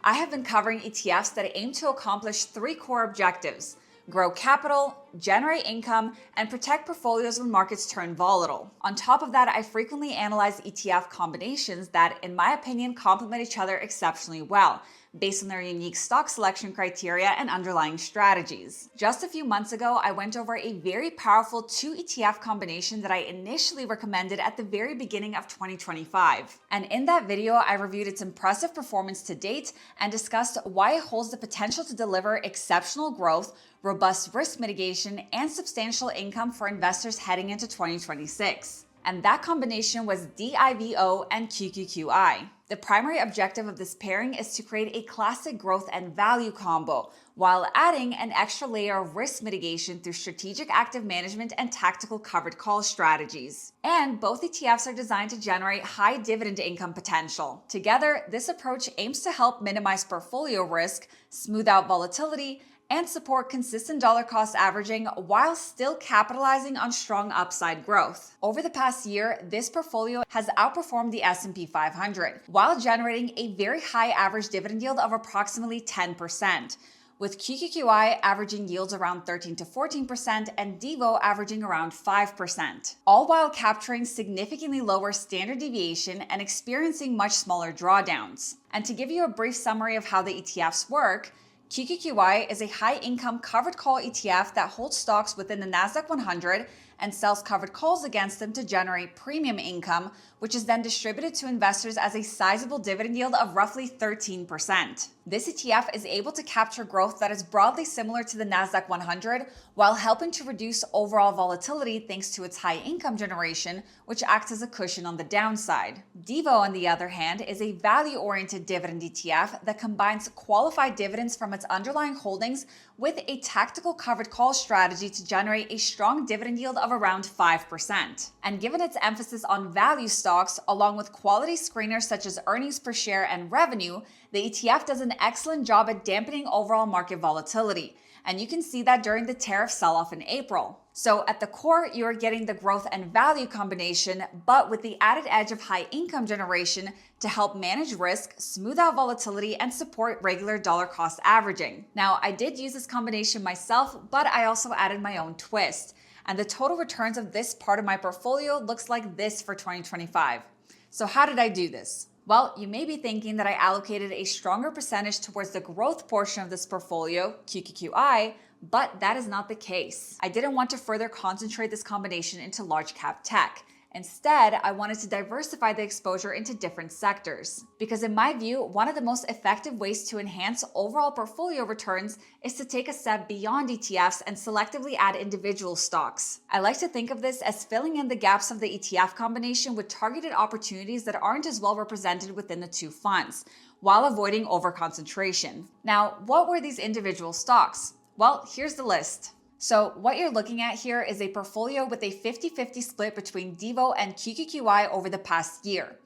I have been covering ETFs that aim to accomplish three core objectives: grow capital, generate income, and protect portfolios when markets turn volatile. On top of that, I frequently analyze ETF combinations that, in my opinion, complement each other exceptionally well, based on their unique stock selection criteria and underlying strategies. Just a few months ago, I went over a very powerful 2 ETF combination that I initially recommended at the very beginning of 2025. And in that video, I reviewed its impressive performance to date and discussed why it holds the potential to deliver exceptional growth, robust risk mitigation, and substantial income for investors heading into 2026. And that combination was DIVO and QQQI. The primary objective of this pairing is to create a classic growth and value combo, while adding an extra layer of risk mitigation through strategic active management and tactical covered call strategies. And both ETFs are designed to generate high dividend income potential. Together, this approach aims to help minimize portfolio risk, smooth out volatility, and support consistent dollar cost averaging while still capitalizing on strong upside growth. Over the past year, this portfolio has outperformed the S&P 500 while generating a very high average dividend yield of approximately 10%, with QQQI averaging yields around 13 to 14% and DIVO averaging around 5%, all while capturing significantly lower standard deviation and experiencing much smaller drawdowns. And to give you a brief summary of how the ETFs work, QQQI is a high-income covered call ETF that holds stocks within the Nasdaq 100 and sells covered calls against them to generate premium income, which is then distributed to investors as a sizable dividend yield of roughly 13%. This ETF is able to capture growth that is broadly similar to the Nasdaq 100 while helping to reduce overall volatility thanks to its high income generation, which acts as a cushion on the downside. DIVO, on the other hand, is a value-oriented dividend ETF that combines qualified dividends from its underlying holdings with a tactical covered call strategy to generate a strong dividend yield of around 5%. And given its emphasis on value stocks, along with quality screeners such as earnings per share and revenue, the ETF does an excellent job at dampening overall market volatility. And you can see that during the tariff sell-off in April. So at the core, you are getting the growth and value combination, but with the added edge of high income generation to help manage risk, smooth out volatility, and support regular dollar cost averaging. Now, I did use this combination myself, but I also added my own twist. And the total returns of this part of my portfolio looks like this for 2025. So how did I do this? Well, you may be thinking that I allocated a stronger percentage towards the growth portion of this portfolio, QQQI, but that is not the case. I didn't want to further concentrate this combination into large cap tech. Instead, I wanted to diversify the exposure into different sectors. Because in my view, one of the most effective ways to enhance overall portfolio returns is to take a step beyond ETFs and selectively add individual stocks. I like to think of this as filling in the gaps of the ETF combination with targeted opportunities that aren't as well represented within the two funds, while avoiding overconcentration. Now, what were these individual stocks? Well, here's the list. So what you're looking at here is a portfolio with a 50-50 split between DIVO and QQQI over the past year.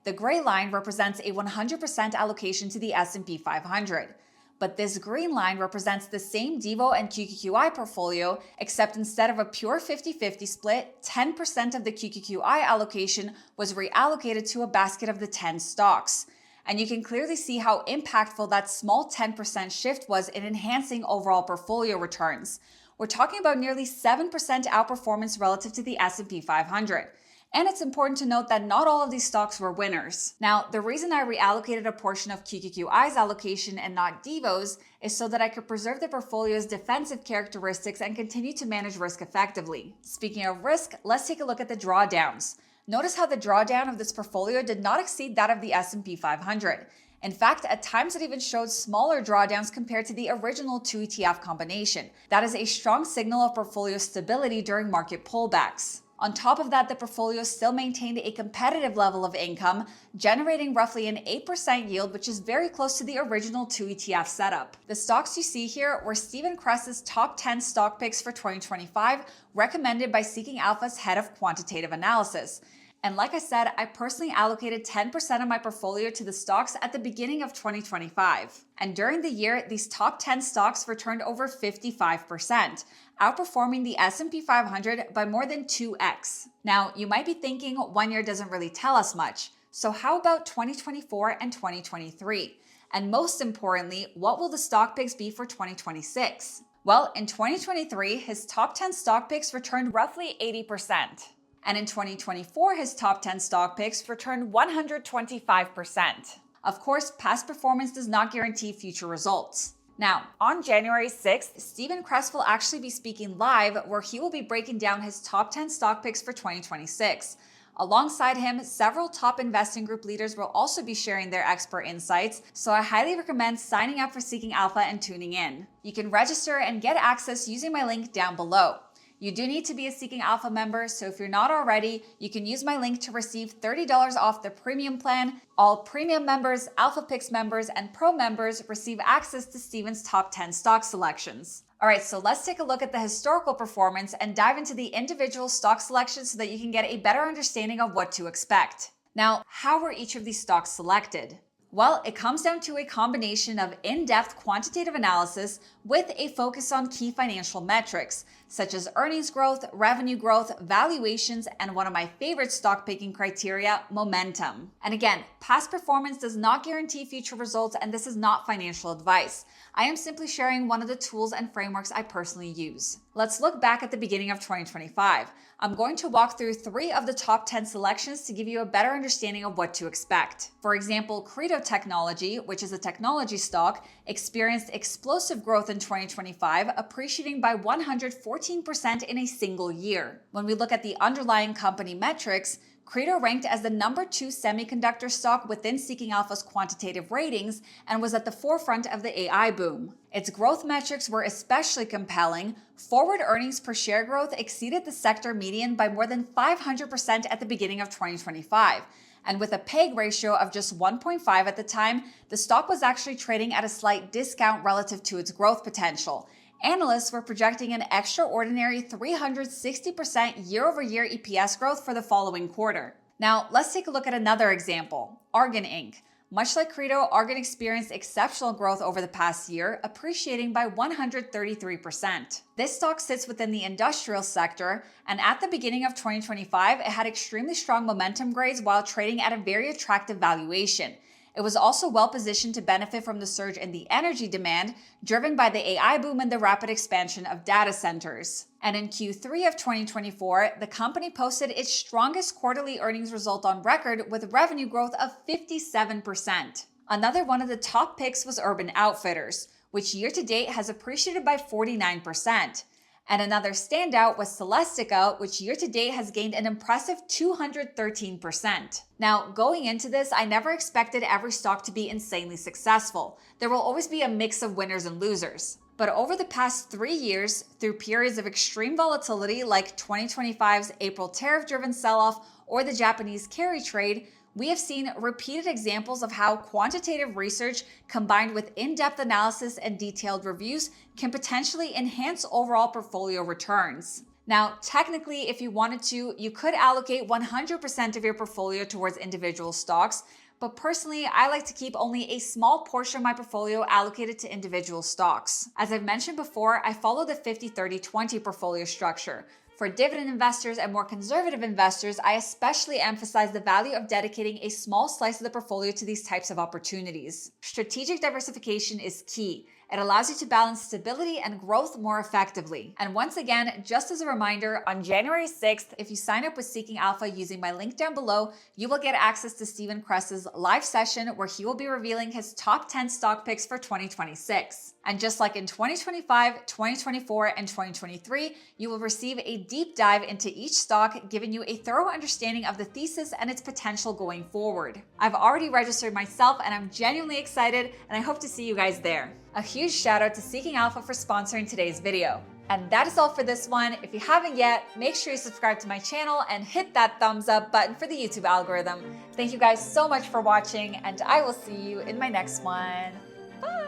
The gray line represents a 100% allocation to the S&P 500. But this green line represents the same DIVO and QQQI portfolio, except instead of a pure 50-50 split, 10% of the QQQI allocation was reallocated to a basket of the 10 stocks. And you can clearly see how impactful that small 10% shift was in enhancing overall portfolio returns. We're talking about nearly 7% outperformance relative to the S&P 500. And it's important to note that not all of these stocks were winners. Now, the reason I reallocated a portion of QQQI's allocation and not DIVO's is so that I could preserve the portfolio's defensive characteristics and continue to manage risk effectively. Speaking of risk, let's take a look at the drawdowns. Notice how the drawdown of this portfolio did not exceed that of the S&P 500. In fact, at times it even showed smaller drawdowns compared to the original 2 ETF combination. That is a strong signal of portfolio stability during market pullbacks. On top of that, the portfolio still maintained a competitive level of income, generating roughly an 8% yield, which is very close to the original 2 ETF setup. The stocks you see here were Stephen Cress's top 10 stock picks for 2025, recommended by Seeking Alpha's head of quantitative analysis. And like I said, I personally allocated 10% of my portfolio to the stocks at the beginning of 2025. And during the year, these top 10 stocks returned over 55%, outperforming the S&P 500 by more than 2x. Now, you might be thinking 1 year doesn't really tell us much. So how about 2024 and 2023? And most importantly, what will the stock picks be for 2026? Well, in 2023, his top 10 stock picks returned roughly 80%. And in 2024, his top 10 stock picks returned 125%. Of course, past performance does not guarantee future results. Now, on January 6th, Stephen Cress will actually be speaking live where he will be breaking down his top 10 stock picks for 2026. Alongside him, several top investing group leaders will also be sharing their expert insights, so I highly recommend signing up for Seeking Alpha and tuning in. You can register and get access using my link down below. You do need to be a Seeking Alpha member, so if you're not already, you can use my link to receive $30 off the premium plan. All premium members, Alpha Picks members, and pro members receive access to Steven's top 10 stock selections. All right, so let's take a look at the historical performance and dive into the individual stock selections so that you can get a better understanding of what to expect. Now, how were each of these stocks selected? Well, it comes down to a combination of in-depth quantitative analysis with a focus on key financial metrics, such as earnings growth, revenue growth, valuations, and one of my favorite stock picking criteria, momentum. And again, past performance does not guarantee future results, and this is not financial advice. I am simply sharing one of the tools and frameworks I personally use. Let's look back at the beginning of 2025. I'm going to walk through 3 of the top 10 selections to give you a better understanding of what to expect. For example, Credo Technology, which is a technology stock, experienced explosive growth in 2025, appreciating by 114% in a single year. When we look at the underlying company metrics, Credo ranked as the number 2 semiconductor stock within Seeking Alpha's quantitative ratings and was at the forefront of the AI boom. Its growth metrics were especially compelling. Forward earnings per share growth exceeded the sector median by more than 500% at the beginning of 2025. And with a PEG ratio of just 1.5 at the time, the stock was actually trading at a slight discount relative to its growth potential. Analysts were projecting an extraordinary 360% year-over-year EPS growth for the following quarter. Now, let's take a look at another example, Argan Inc. Much like Credo, Argan experienced exceptional growth over the past year, appreciating by 133%. This stock sits within the industrial sector, and at the beginning of 2025, it had extremely strong momentum grades while trading at a very attractive valuation. It was also well positioned to benefit from the surge in the energy demand, driven by the AI boom and the rapid expansion of data centers. And in Q3 of 2024, the company posted its strongest quarterly earnings result on record with revenue growth of 57%. Another one of the top picks was Urban Outfitters, which year to date has appreciated by 49%. And another standout was Celestica, which year to date has gained an impressive 213%. Now, going into this, I never expected every stock to be insanely successful. There will always be a mix of winners and losers. But over the past 3 years, through periods of extreme volatility like 2025's April tariff-driven sell-off or the Japanese carry trade, we have seen repeated examples of how quantitative research combined with in-depth analysis and detailed reviews can potentially enhance overall portfolio returns. Now, technically, if you wanted to, you could allocate 100% of your portfolio towards individual stocks, but personally, I like to keep only a small portion of my portfolio allocated to individual stocks. As I've mentioned before, I follow the 50-30-20 portfolio structure. For dividend investors and more conservative investors, I especially emphasize the value of dedicating a small slice of the portfolio to these types of opportunities. Strategic diversification is key. It allows you to balance stability and growth more effectively. And once again, just as a reminder, on January 6th, if you sign up with Seeking Alpha using my link down below, you will get access to Stephen Cress's live session where he will be revealing his top 10 stock picks for 2026. And just like in 2025, 2024, and 2023, you will receive a deep dive into each stock, giving you a thorough understanding of the thesis and its potential going forward. I've already registered myself and I'm genuinely excited, and I hope to see you guys there. A huge shout out to Seeking Alpha for sponsoring today's video. And that is all for this one. If you haven't yet, make sure you subscribe to my channel and hit that thumbs up button for the YouTube algorithm. Thank you guys so much for watching, and I will see you in my next one. Bye!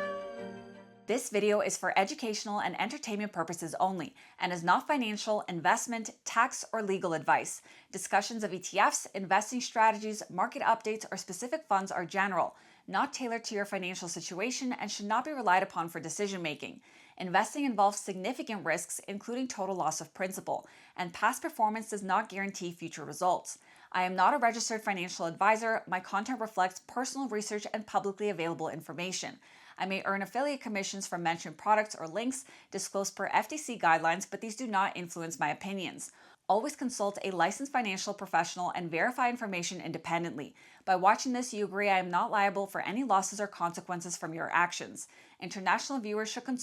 This video is for educational and entertainment purposes only and is not financial, investment, tax, or legal advice. Discussions of ETFs, investing strategies, market updates, or specific funds are general, not tailored to your financial situation, and should not be relied upon for decision-making. Investing involves significant risks, including total loss of principal, and past performance does not guarantee future results. I am not a registered financial advisor. My content reflects personal research and publicly available information. I may earn affiliate commissions from mentioned products or links disclosed per FTC guidelines, but these do not influence my opinions. Always consult a licensed financial professional and verify information independently. By watching this, you agree I am not liable for any losses or consequences from your actions. International viewers should consult